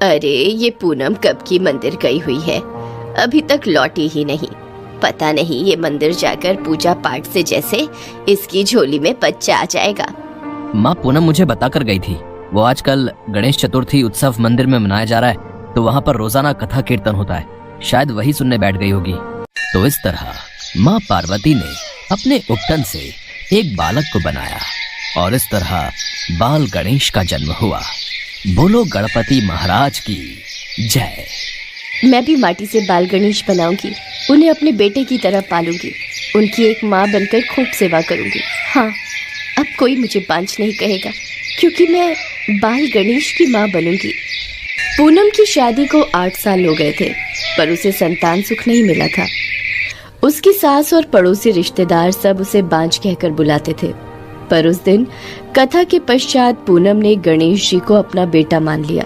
अरे ये पूनम कब की मंदिर गई हुई है, अभी तक लौटी ही नहीं। पता नहीं ये मंदिर जाकर पूजा पाठ से जैसे इसकी झोली में बच्चा आ जाएगा। माँ पूनम मुझे बताकर गई थी, वो आजकल गणेश चतुर्थी उत्सव मंदिर में मनाया जा रहा है, तो वहाँ पर रोजाना कथा कीर्तन होता है, शायद वही सुनने बैठ गई होगी। तो इस तरह माँ पार्वती ने अपने उपटन से एक बालक को बनाया और इस तरह बाल गणेश का जन्म हुआ। बोलो गणपति महाराज की जय। मैं भी माटी से बाल गणेश बनाऊंगी, उन्हें अपने बेटे की तरह पालूंगी, उनकी एक माँ बनकर खूब सेवा करूंगी। हाँ, अब कोई मुझे बांझ नहीं कहेगा, क्योंकि मैं बाल गणेश की माँ बनूंगी। पूनम की शादी को 8 साल हो गए थे, पर उसे संतान सुख नहीं मिला था। उसकी सास और पड़ोसी रिश्तेदार सब उसे बांझ कहकर बुलाते थे। पर उस दिन कथा के पश्चात पूनम ने गणेश जी को अपना बेटा मान लिया।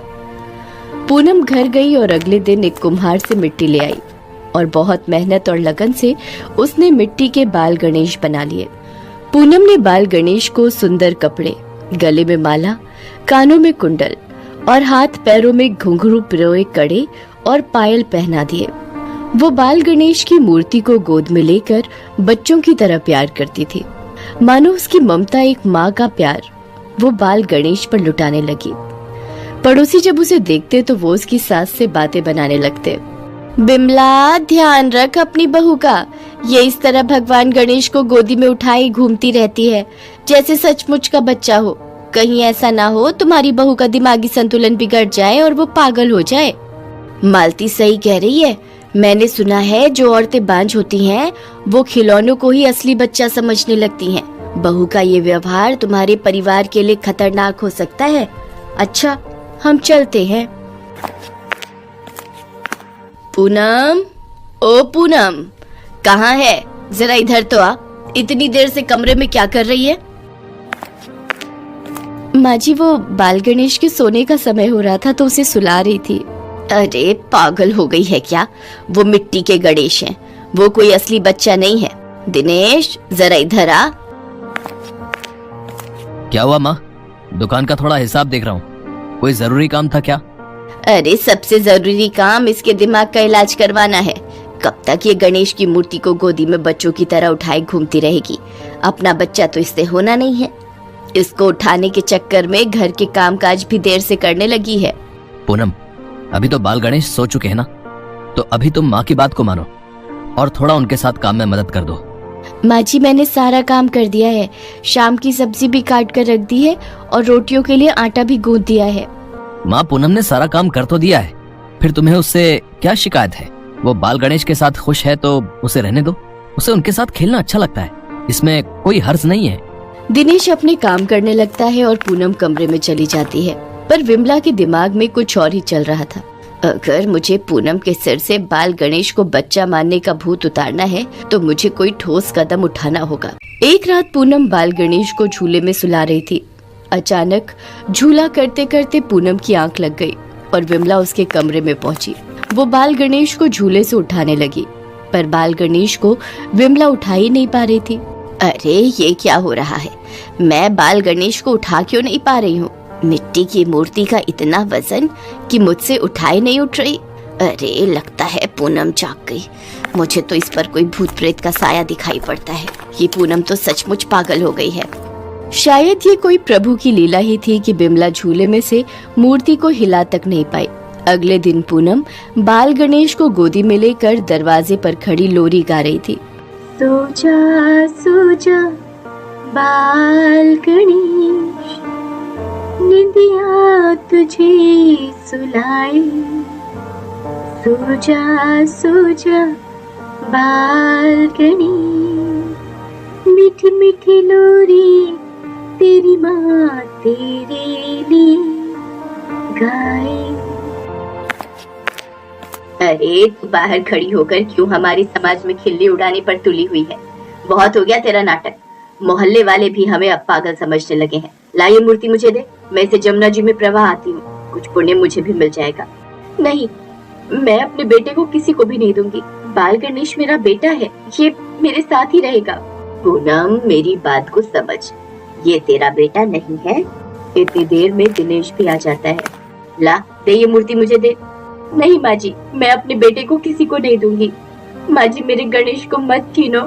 पूनम घर गई और अगले दिन एक कुम्हार से मिट्टी ले आई और बहुत मेहनत और लगन से उसने मिट्टी के बाल गणेश बना लिए। पूनम ने बाल गणेश को सुंदर कपड़े, गले में माला, कानों में कुंडल और हाथ पैरों में घुंघरू पिरोए कड़े और पायल पहना दिए। वो बाल गणेश की मूर्ति को गोद में लेकर बच्चों की तरह प्यार करती थी, मानो उसकी ममता एक माँ का प्यार वो बाल गणेश पर लुटाने लगी। पड़ोसी जब उसे देखते तो वो उसकी सास से बातें बनाने लगते। बिमला, ध्यान रख अपनी बहू का, ये इस तरह भगवान गणेश को गोदी में उठाई घूमती रहती है जैसे सचमुच का बच्चा हो। कहीं ऐसा ना हो तुम्हारी बहू का दिमागी संतुलन बिगड़ जाए और वो पागल हो जाए। मालती सही कह रही है, मैंने सुना है जो औरतें बांझ होती हैं वो खिलौनों को ही असली बच्चा समझने लगती हैं। बहू का ये व्यवहार तुम्हारे परिवार के लिए खतरनाक हो सकता है। अच्छा, हम चलते हैं। पूनम, ओ पूनम, कहाँ है? जरा इधर तो आ। इतनी देर से कमरे में क्या कर रही है? माँ जी, वो बाल गणेश के सोने का समय हो रहा था तो उसे सुला रही थी। अरे पागल हो गई है क्या? वो मिट्टी के गणेश हैं, वो कोई असली बच्चा नहीं है। दिनेश, जरा इधर आ। क्या हुआ माँ? दुकान का थोड़ा हिसाब देख रहा हूँ, कोई जरूरी काम था क्या? अरे सबसे जरूरी काम इसके दिमाग का इलाज करवाना है। कब तक ये गणेश की मूर्ति को गोदी में बच्चों की तरह उठाए घूमती रहेगी? अपना बच्चा तो इससे होना नहीं है। इसको उठाने के चक्कर में घर के कामकाज भी देर से करने लगी है। पूनम, अभी तो बाल गणेश सो चुके हैं ना, तो अभी तुम माँ की बात को मानो और थोड़ा उनके साथ काम में मदद कर दो। माँ जी, मैंने सारा काम कर दिया है। शाम की सब्जी भी काट कर रख दी है और रोटियों के लिए आटा भी गूंथ दिया है। माँ, पूनम ने सारा काम कर तो दिया है, फिर तुम्हें उससे क्या शिकायत है? वो बाल गणेश के साथ खुश है तो उसे रहने दो, उसे उनके साथ खेलना अच्छा लगता है, इसमें कोई हर्ज नहीं है। दिनेश अपने काम करने लगता है और पूनम कमरे में चली जाती है, पर विमला के दिमाग में कुछ और ही चल रहा था। अगर मुझे पूनम के सिर से बाल गणेश को बच्चा मानने का भूत उतारना है तो मुझे कोई ठोस कदम उठाना होगा। एक रात पूनम बाल गणेश को झूले में सुला रही थी। अचानक झूला करते करते पूनम की आंख लग गई और विमला उसके कमरे में पहुंची। वो बाल गणेश को झूले से उठाने लगी, पर बाल गणेश को विमला उठा ही नहीं पा रही थी। अरे ये क्या हो रहा है? मैं बाल गणेश को उठा क्यों नहीं पा रही हूँ? मिट्टी की मूर्ति का इतना वजन कि मुझसे उठाई नहीं उठ रही। अरे लगता है पूनम जाग गई। मुझे तो इस पर कोई भूत प्रेत का साया दिखाई पड़ता है। ये पूनम तो सचमुच पागल हो गई है। शायद ये कोई प्रभु की लीला ही थी कि बिमला झूले में से मूर्ति को हिला तक नहीं पाई। अगले दिन पूनम बाल गणेश को गोदी में लेकर दरवाजे पर खड़ी लोरी गा रही थी। सो जा बाल गणेश, निंदिया तुझे सुलाए। सो जा बाल गणेश, मीठी मीठी लोरी तेरी माँ तेरे लिए गाए। अरे बाहर खड़ी होकर क्यों हमारे समाज में खिल्ली उड़ाने पर तुली हुई है? बहुत हो गया तेरा नाटक। मोहल्ले वाले भी हमें अब पागल समझने लगे हैं। ला ये मूर्ति मुझे दे, मैं इसे जमुना जी में प्रवाह आती हूँ, कुछ पुण्य मुझे भी मिल जाएगा। नहीं, मैं अपने बेटे को किसी को भी नहीं दूंगी। बाल गणेश मेरा बेटा है, ये मेरे साथ ही रहेगा। पूनम, मेरी बात को समझ, ये तेरा बेटा नहीं है। इतनी देर में दिनेश भी आ जाता है। ला दे ये मूर्ति मुझे दे। नहीं माँ जी, मैं अपने बेटे को किसी को नहीं दूंगी। माँ जी मेरे गणेश को मत छीनो।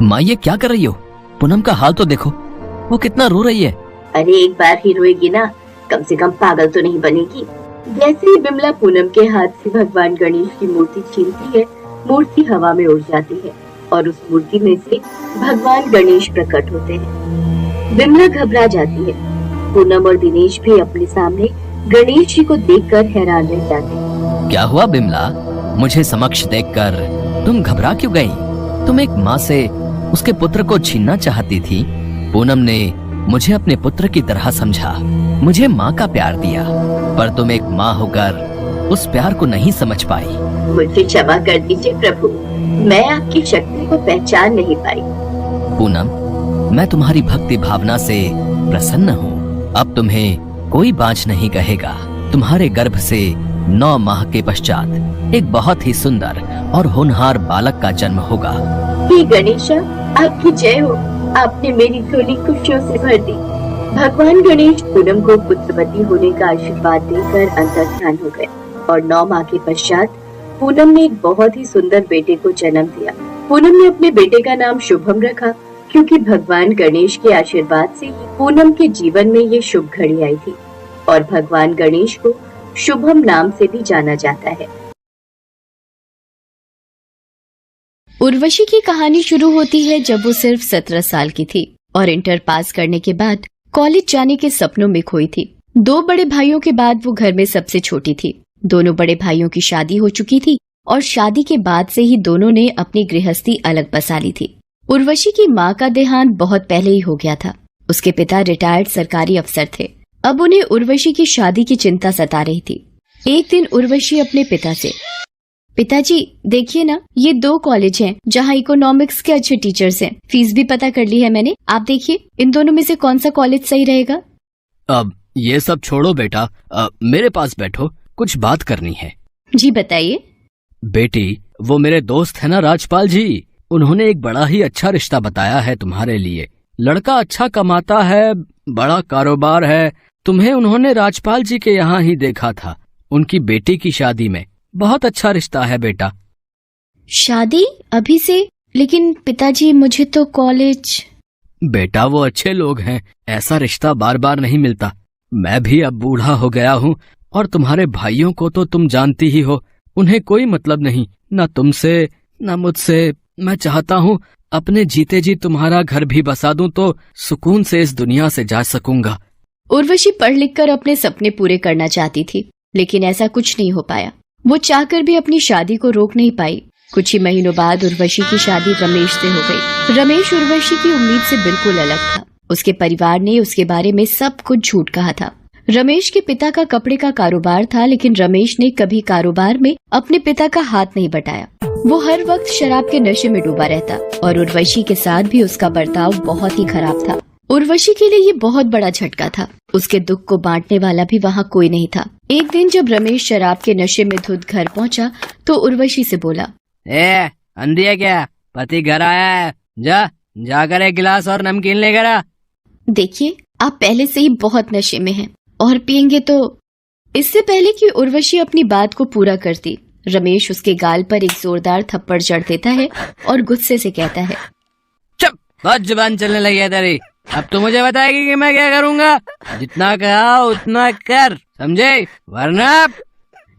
माँ ये क्या कर रही हो? पूनम का हाल तो देखो, वो कितना रो रही है। अरे एक बार ही रोएगी ना, कम से कम पागल तो नहीं बनेगी। जैसे ही बिमला पूनम के हाथ से भगवान गणेश की मूर्ति छीनती है, मूर्ति हवा में उड़ जाती है और उस मूर्ति में से भगवान गणेश प्रकट होते हैं। बिमला घबरा जाती है। पूनम और दिनेश भी अपने सामने गणेश जी को देखकर हैरान रह जाते हैं। क्या हुआ बिमला? मुझे समक्ष देखकर तुम घबरा क्यों गई? तुम एक माँ से उसके पुत्र को छीनना चाहती थी। पूनम ने मुझे अपने पुत्र की तरह समझा, मुझे माँ का प्यार दिया, पर तुम एक माँ होकर उस प्यार को नहीं समझ पाई। मुझे क्षमा कर दीजिए प्रभु, मैं आपकी शक्ति को पहचान नहीं पाई। पूनम, मैं तुम्हारी भक्ति भावना से प्रसन्न हूँ। अब तुम्हें कोई बांझ नहीं कहेगा। तुम्हारे गर्भ से 9 माह के पश्चात एक बहुत ही सुंदर और होनहार बालक का जन्म होगा। हे गणेशा, आपकी जय हो। आपने मेरी झोली खुशियों से भर दी। भगवान गणेश पूनम को पुत्रवती होने का आशीर्वाद देकर अंतर्ध्यान हो गए और 9 माह के पश्चात पूनम ने एक बहुत ही सुंदर बेटे को जन्म दिया। पूनम ने अपने बेटे का नाम शुभम रखा, क्योंकि भगवान गणेश के आशीर्वाद से पूनम के जीवन में ये शुभ घड़ी आई थी और भगवान गणेश को शुभम नाम से भी जाना जाता है। उर्वशी की कहानी शुरू होती है जब वो सिर्फ 17 साल की थी और इंटर पास करने के बाद कॉलेज जाने के सपनों में खोई थी। 2 बड़े भाइयों के बाद वो घर में सबसे छोटी थी। दोनों बड़े भाइयों की शादी हो चुकी थी और शादी के बाद से ही दोनों ने अपनी गृहस्थी अलग बसा ली थी। उर्वशी की माँ का देहांत बहुत पहले ही हो गया था। उसके पिता रिटायर्ड सरकारी अफसर थे। अब उन्हें उर्वशी की शादी की चिंता सता रही थी। एक दिन उर्वशी अपने पिता से, पिताजी देखिए ना, ये 2 कॉलेज हैं जहाँ इकोनॉमिक्स के अच्छे टीचर्स हैं। फीस भी पता कर ली है मैंने। आप देखिए इन दोनों में से कौन सा कॉलेज सही रहेगा। अब ये सब छोड़ो बेटा, मेरे पास बैठो, कुछ बात करनी है। जी बताइए। बेटी, वो मेरे दोस्त है ना राजपाल जी, उन्होंने एक बड़ा ही अच्छा रिश्ता बताया है तुम्हारे लिए। लड़का अच्छा कमाता है, बड़ा कारोबार है। तुम्हें उन्होंने राजपाल जी के यहाँ ही देखा था। उनकी बेटी की शादी में बहुत अच्छा रिश्ता है बेटा। शादी अभी से? लेकिन पिताजी मुझे तो कॉलेज। बेटा वो अच्छे लोग हैं, ऐसा रिश्ता बार बार नहीं मिलता। मैं भी अब बूढ़ा हो गया हूँ और तुम्हारे भाइयों को तो तुम जानती ही हो, उन्हें कोई मतलब नहीं, न तुमसे न मुझसे। मैं चाहता हूँ अपने जीते जी तुम्हारा घर भी बसा दूं तो सुकून से इस दुनिया से जा सकूंगा। उर्वशी पढ़ लिख कर अपने सपने पूरे करना चाहती थी, लेकिन ऐसा कुछ नहीं हो पाया। वो चाहकर भी अपनी शादी को रोक नहीं पाई। कुछ ही महीनों बाद उर्वशी की शादी रमेश से हो गई। रमेश उर्वशी की उम्मीद से बिल्कुल अलग था। उसके परिवार ने उसके बारे में सब कुछ झूठ कहा था। रमेश के पिता का कपड़े का कारोबार था, लेकिन रमेश ने कभी कारोबार में अपने पिता का हाथ नहीं बटाया। वो हर वक्त शराब के नशे में डूबा रहता और उर्वशी के साथ भी उसका बर्ताव बहुत ही खराब था। उर्वशी के लिए ये बहुत बड़ा झटका था। उसके दुख को बांटने वाला भी वहाँ कोई नहीं था। एक दिन जब रमेश शराब के नशे में धुत घर पहुँचा तो उर्वशी से बोला, अंधी है क्या? पति घर आया है, जाकर एक गिलास और नमकीन लेकर आ। देखिए आप पहले से ही बहुत नशे में हैं और पियेंगे तो। इससे पहले कि उर्वशी अपनी बात को पूरा करती, रमेश उसके गाल पर एक जोरदार थप्पड़ जड़ देता है और गुस्से से कहता है, चुप, बहुत जुबान चलने लगी है तेरी। अब तो मुझे बताएगी कि मैं क्या करूँगा। जितना कहा उतना कर, समझे? वरना।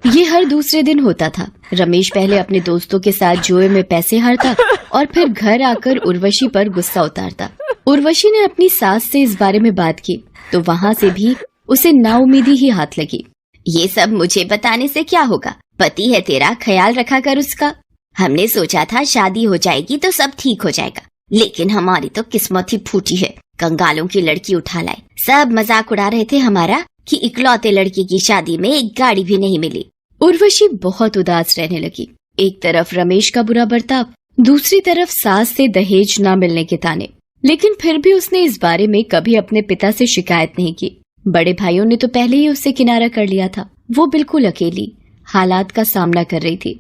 ये हर दूसरे दिन होता था। रमेश पहले अपने दोस्तों के साथ जुए में पैसे हारता और फिर घर आकर उर्वशी पर गुस्सा उतारता। उर्वशी ने अपनी सास से इस बारे में बात की तो वहाँ से भी उसे नाउमीदी ही हाथ लगी। ये सब मुझे बताने से क्या होगा, पति है तेरा, ख्याल रखा कर उसका। हमने सोचा था शादी हो जाएगी तो सब ठीक हो जाएगा, लेकिन हमारी तो किस्मत ही फूटी है। कंगालों की लड़की उठा लाए। सब मजाक उड़ा रहे थे हमारा कि इकलौते लड़की की शादी में एक गाड़ी भी नहीं मिली। उर्वशी बहुत उदास रहने लगी। एक तरफ रमेश का बुरा बर्ताव, दूसरी तरफ सास से दहेज न मिलने के ताने। लेकिन फिर भी उसने इस बारे में कभी अपने पिता से शिकायत नहीं की। बड़े भाइयों ने तो पहले ही उससे किनारा कर लिया था। वो बिल्कुल अकेली हालात का सामना कर रही थी।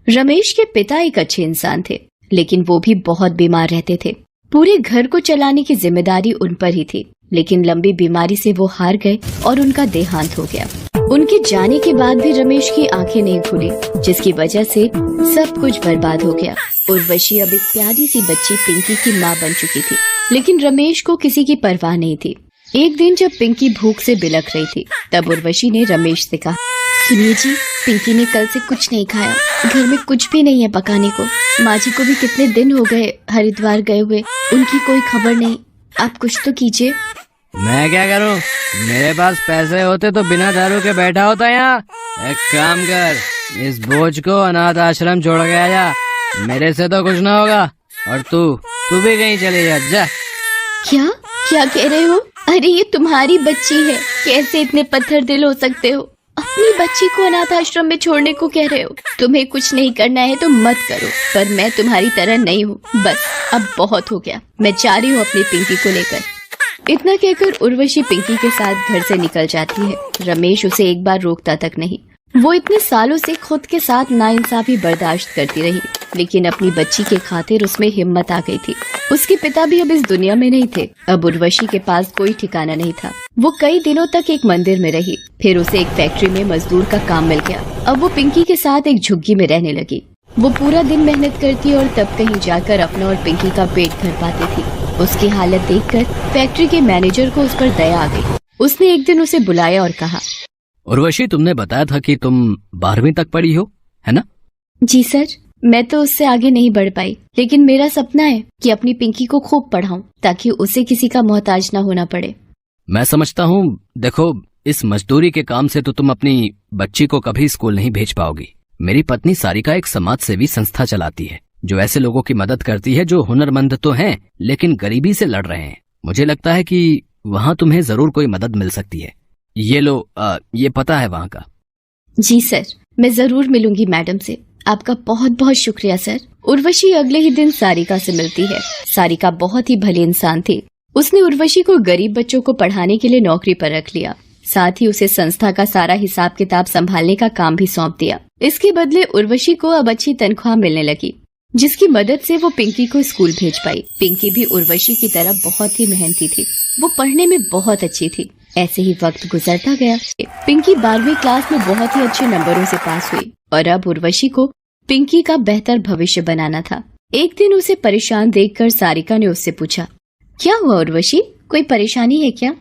रमेश के पिता एक अच्छे इंसान थे, लेकिन वो भी बहुत बीमार रहते थे। पूरे घर को चलाने की जिम्मेदारी उन पर ही थी। लेकिन लंबी बीमारी से वो हार गए और उनका देहांत हो गया। उनके जाने के बाद भी रमेश की आंखें नहीं खुली, जिसकी वजह से सब कुछ बर्बाद हो गया। उर्वशी अब एक प्यारी सी बच्ची पिंकी की माँ बन चुकी थी, लेकिन रमेश को किसी की परवाह नहीं थी। एक दिन जब पिंकी भूख से बिलख रही थी, तब उर्वशी ने रमेश से कहा, सुनिए जी, पिंकी ने कल से कुछ नहीं खाया, घर में कुछ भी नहीं है पकाने को। माँ जी को भी कितने दिन हो गए हरिद्वार गए हुए, उनकी कोई खबर नहीं। आप कुछ तो कीजिए। मैं क्या करूं? मेरे पास पैसे होते तो बिना दारू के बैठा होता यहाँ। एक काम कर, इस बोझ को अनाथ आश्रम छोड़ के आ जा, मेरे से तो कुछ ना होगा। और तू भी कहीं चले जा। क्या कह रहे हो? अरे ये तुम्हारी बच्ची है, कैसे इतने पत्थर दिल हो सकते हो? अपनी बच्ची को अनाथ आश्रम में छोड़ने को कह रहे हो? तुम्हें कुछ नहीं करना है तो मत करो, पर मैं तुम्हारी तरह नहीं हूँ। बस अब बहुत हो गया, मैं जा रही हूँ अपनी पिंकी को लेकर। इतना कहकर उर्वशी पिंकी के साथ घर से निकल जाती है। रमेश उसे एक बार रोकता तक नहीं। वो इतने सालों से खुद के साथ नाइंसाफी बर्दाश्त करती रही, लेकिन अपनी बच्ची के खातिर उसमें हिम्मत आ गई थी। उसके पिता भी अब इस दुनिया में नहीं थे। अब उर्वशी के पास कोई ठिकाना नहीं था। वो कई दिनों तक एक मंदिर में रही, फिर उसे एक फैक्ट्री में मजदूर का काम मिल गया। अब वो पिंकी के साथ एक झुग्गी में रहने लगी। वो पूरा दिन मेहनत करती और तब कहीं जाकर अपना और पिंकी का पेट भर पाती थी। उसकी हालत देखकर फैक्ट्री के मैनेजर को उस पर दया आ गई। उसने एक दिन उसे बुलाया और कहा, उर्वशी, तुमने बताया था कि तुम 12वीं तक पढ़ी हो, है ना? जी सर, मैं तो उससे आगे नहीं बढ़ पाई, लेकिन मेरा सपना है कि अपनी पिंकी को खूब पढ़ाऊं ताकि उसे किसी का मोहताज न होना पड़े। मैं समझता हूँ। देखो, इस मजदूरी के काम से तो तुम अपनी बच्ची को कभी स्कूल नहीं भेज पाओगी। मेरी पत्नी सारिका एक समाज सेवी संस्था चलाती है, जो ऐसे लोगों की मदद करती है जो हुनरमंद तो हैं लेकिन गरीबी से लड़ रहे हैं। मुझे लगता है कि वहाँ तुम्हें जरूर कोई मदद मिल सकती है। ये लो, ये पता है वहाँ का। जी सर, मैं जरूर मिलूंगी मैडम से। आपका बहुत बहुत शुक्रिया सर। उर्वशी अगले ही दिन सारिका से मिलती है। सारिका बहुत ही भली इंसान थी। उसने उर्वशी को गरीब बच्चों को पढ़ाने के लिए नौकरी पर रख लिया। साथ ही उसे संस्था का सारा हिसाब किताब संभालने का काम भी सौंप दिया। इसके बदले उर्वशी को अब अच्छी तनख्वाह मिलने लगी, जिसकी मदद से वो पिंकी को स्कूल भेज पाई। पिंकी भी उर्वशी की तरह बहुत ही मेहनती थी। वो पढ़ने में बहुत अच्छी थी। ऐसे ही वक्त गुजरता गया। पिंकी 12वीं क्लास में बहुत ही अच्छे नंबरों से पास हुई और अब उर्वशी को पिंकी का बेहतर भविष्य बनाना था। एक दिन उसे परेशान देखकर सारिका ने उससे पूछा, क्या हुआ उर्वशी, कोई परेशानी है क्या?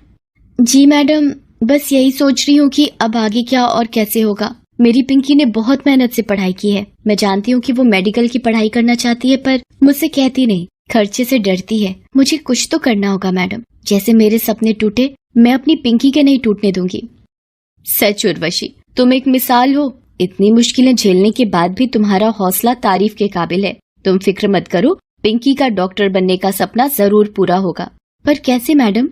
जी मैडम, बस यही सोच रही हूँ कि अब आगे क्या और कैसे होगा। मेरी पिंकी ने बहुत मेहनत से पढ़ाई की है। मैं जानती हूँ कि वो मेडिकल की पढ़ाई करना चाहती है, पर मुझसे कहती नहीं, खर्चे से डरती है। मुझे कुछ तो करना होगा मैडम। जैसे मेरे सपने टूटे, मैं अपनी पिंकी के नहीं टूटने दूंगी। सच उर्वशी, तुम एक मिसाल हो। इतनी मुश्किलें झेलने के बाद भी तुम्हारा हौसला तारीफ के काबिल है। तुम फिक्र मत करो, पिंकी का डॉक्टर बनने का सपना जरूर पूरा होगा। पर कैसे मैडम?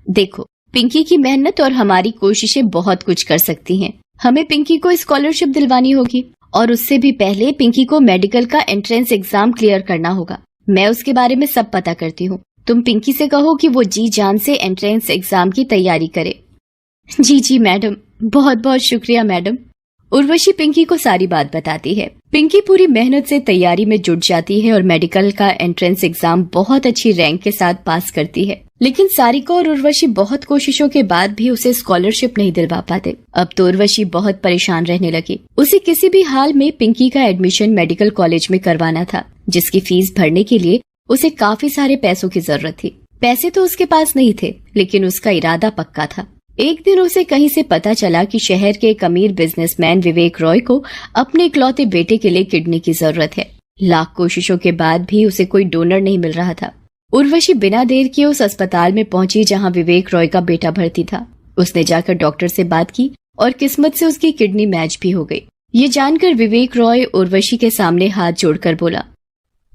देखो, पिंकी की मेहनत और हमारी कोशिशें बहुत कुछ कर सकती हैं। हमें पिंकी को स्कॉलरशिप दिलवानी होगी और उससे भी पहले पिंकी को मेडिकल का एंट्रेंस एग्जाम क्लियर करना होगा। मैं उसके बारे में सब पता करती हूँ। तुम पिंकी से कहो कि वो जी जान से एंट्रेंस एग्जाम की तैयारी करे। जी मैडम, बहुत बहुत शुक्रिया मैडम। उर्वशी पिंकी को सारी बात बताती है। पिंकी पूरी मेहनत से तैयारी में जुट जाती है और मेडिकल का एंट्रेंस एग्जाम बहुत अच्छी रैंक के साथ पास करती है। लेकिन सारिका और उर्वशी बहुत कोशिशों के बाद भी उसे स्कॉलरशिप नहीं दिलवा पाते। अब तो उर्वशी बहुत परेशान रहने लगी। उसे किसी भी हाल में पिंकी का एडमिशन मेडिकल कॉलेज में करवाना था, जिसकी फीस भरने के लिए उसे काफी सारे पैसों की जरूरत थी। पैसे तो उसके पास नहीं थे, लेकिन उसका इरादा पक्का था। एक दिन उसे कहीं से पता चला कि शहर के एक अमीर बिजनेसमैन विवेक रॉय को अपने इकलौते बेटे के लिए किडनी की जरूरत है। लाख कोशिशों के बाद भी उसे कोई डोनर नहीं मिल रहा था। उर्वशी बिना देर किए उस अस्पताल में पहुंची जहां विवेक रॉय का बेटा भर्ती था। उसने जाकर डॉक्टर से बात की और किस्मत से उसकी किडनी मैच भी हो गई। ये जानकर विवेक रॉय उर्वशी के सामने हाथ जोड़कर बोला,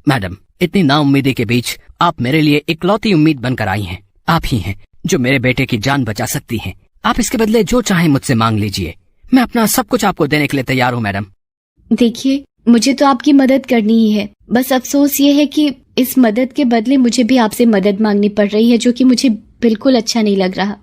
मैडम, इतनी नाउम्मीदी के बीच आप मेरे लिए इकलौती उम्मीद बनकर आई हैं। आप ही हैं जो मेरे बेटे की जान बचा सकती हैं। आप इसके बदले जो चाहें मुझसे मांग लीजिए। मैं अपना सब कुछ आपको देने के लिए तैयार हूँ मैडम। देखिए, मुझे तो आपकी मदद करनी ही है। बस अफसोस ये है कि इस मदद के बदले मुझे भी आपसे मदद मांगनी पड़ रही है, जो कि मुझे बिल्कुल अच्छा नहीं लग रहा।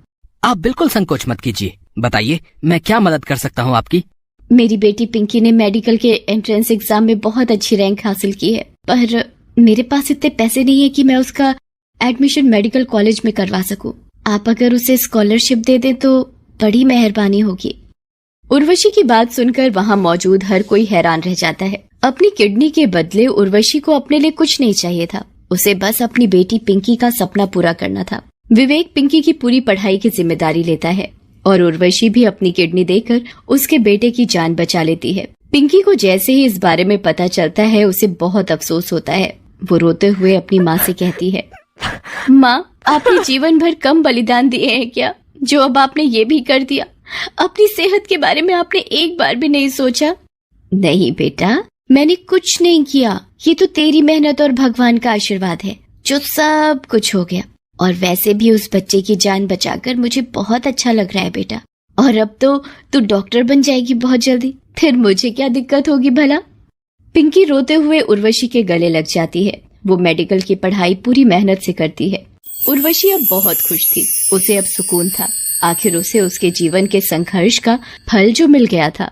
आप बिल्कुल संकोच मत कीजिए, बताइए मैं क्या मदद कर सकता हूँ आपकी। मेरी बेटी पिंकी ने मेडिकल के एंट्रेंस एग्जाम में बहुत अच्छी रैंक हासिल की है, पर मेरे पास इतने पैसे नहीं है कि मैं उसका एडमिशन मेडिकल कॉलेज में करवा सकूं। आप अगर उसे स्कॉलरशिप दे दें तो बड़ी मेहरबानी होगी। उर्वशी की बात सुनकर वहां मौजूद हर कोई हैरान रह जाता है। अपनी किडनी के बदले उर्वशी को अपने लिए कुछ नहीं चाहिए था, उसे बस अपनी बेटी पिंकी का सपना पूरा करना था। विवेक पिंकी की पूरी पढ़ाई की जिम्मेदारी लेता है और उर्वशी भी अपनी किडनी देकर उसके बेटे की जान बचा लेती है। पिंकी को जैसे ही इस बारे में पता चलता है उसे बहुत अफसोस होता है। वो रोते हुए अपनी माँ से कहती है, माँ, आपने जीवन भर कम बलिदान दिए हैं क्या, जो अब आपने ये भी कर दिया? अपनी सेहत के बारे में आपने एक बार भी नहीं सोचा? नहीं बेटा, मैंने कुछ नहीं किया, ये तो तेरी मेहनत और भगवान का आशीर्वाद है जो सब कुछ हो गया। और वैसे भी उस बच्चे की जान बचाकर मुझे बहुत अच्छा लग रहा है बेटा। और अब तो तू डॉक्टर बन जाएगी बहुत जल्दी, फिर मुझे क्या दिक्कत होगी भला? पिंकी रोते हुए उर्वशी के गले लग जाती है। वो मेडिकल की पढ़ाई पूरी मेहनत से करती है। उर्वशी अब बहुत खुश थी, उसे अब सुकून था। आखिर उसे उसके जीवन के संघर्ष का फल जो मिल गया था।